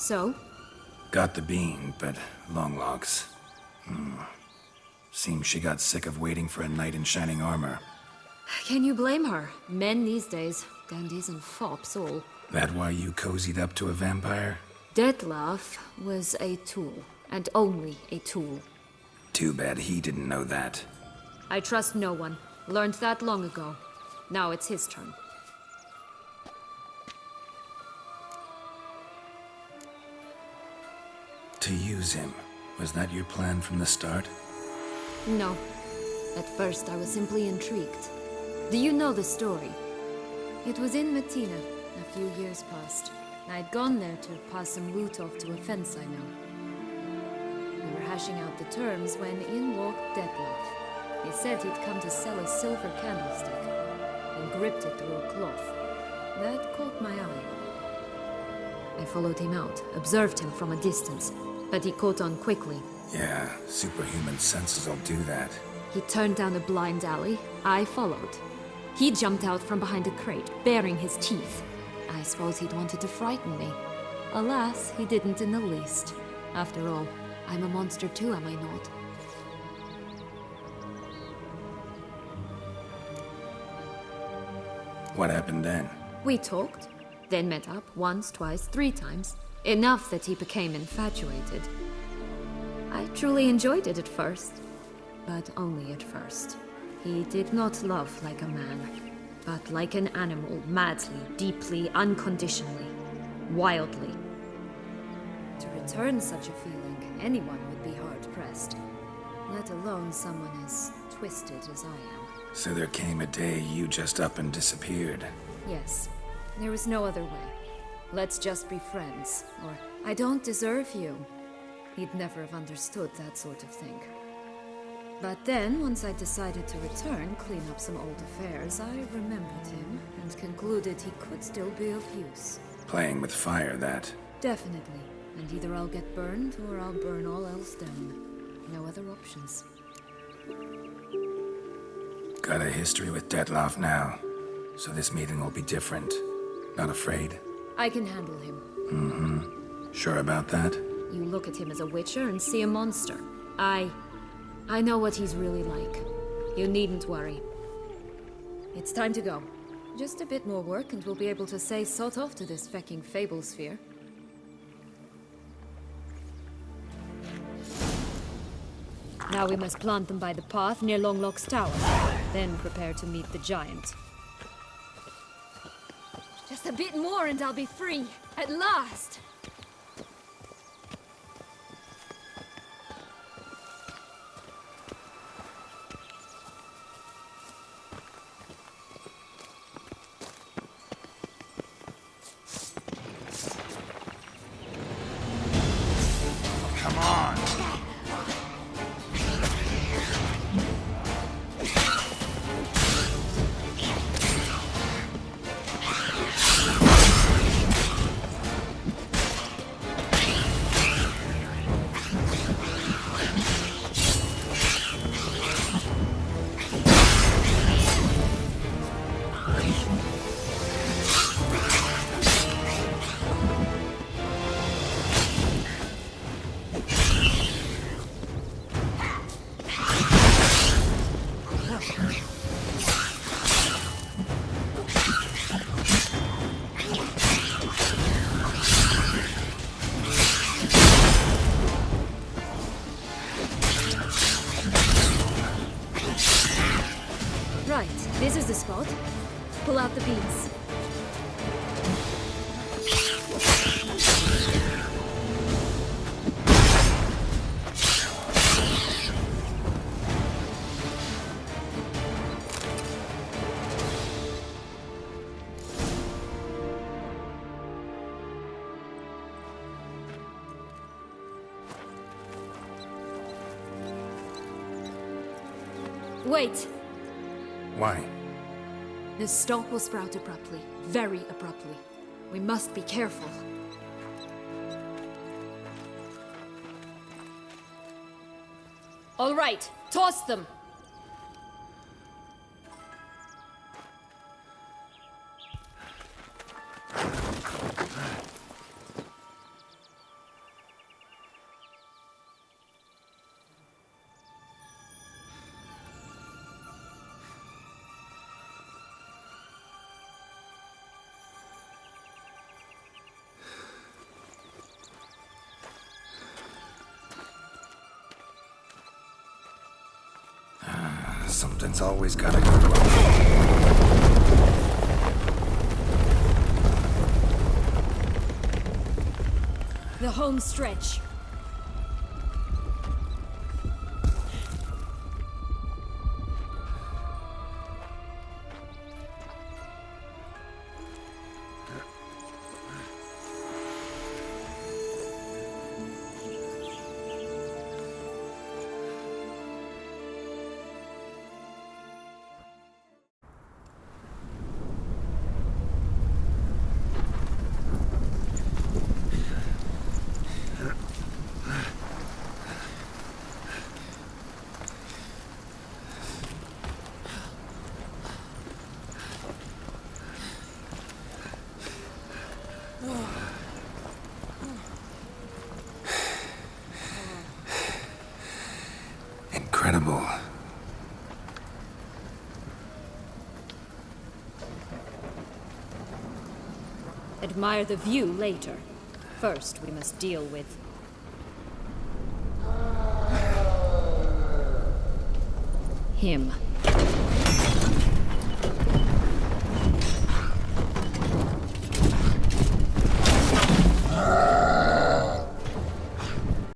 So? Got the bean, but long logs. Seems she got sick of waiting for a knight in shining armor. Can you blame her? Men these days, dandies and fops all. That why you cozied up to a vampire? Dettlaff was a tool, and only a tool. Too bad he didn't know that. I trust no one. Learned that long ago. Now it's his turn. To use him. Was that your plan from the start? No. At first I was simply intrigued. Do you know the story? It was in Matina, a few years past. I'd gone there to pass some loot off to a fence I know. We were hashing out the terms when in walked Dettlaff. He said he'd come to sell a silver candlestick, and gripped it through a cloth. That caught my eye. I followed him out, observed him from a distance, but he caught on quickly. Yeah, superhuman senses will do that. He turned down a blind alley. I followed. He jumped out from behind a crate, baring his teeth. I suppose he'd wanted to frighten me. Alas, he didn't in the least. After all, I'm a monster too, am I not? What happened then? We talked, then met up once, twice, 3 times. Enough that he became infatuated. I truly enjoyed it at first, but only at first. He did not love like a man, but like an animal, madly, deeply, unconditionally, wildly. To return such a feeling, anyone would be hard-pressed, let alone someone as twisted as I am. So there came a day you just up and disappeared. Yes, there was no other way. Let's just be friends, or I don't deserve you. He'd never have understood that sort of thing. But then, once I decided to return, clean up some old affairs, I remembered him and concluded he could still be of use. Playing with fire, that. Definitely. And either I'll get burned, or I'll burn all else down. No other options. Got a history with Dettlaff now, so this meeting will be different. Not afraid? I can handle him. Mm-hmm. Sure about that? You look at him as a witcher and see a monster. I know what he's really like. You needn't worry. It's time to go. Just a bit more work and we'll be able to say sort off to this fecking fable sphere. Now we must plant them by the path near Longlock's tower. Then prepare to meet the giant. Just a bit more and I'll be free. At last! Come on! Right, this is the spot. Pull out the beams. Wait! Why? The stalk will sprout abruptly. Very abruptly. We must be careful. All right, toss them! Something's always gotta go wrong. The home stretch. Incredible. Admire the view later. First, we must deal with... him.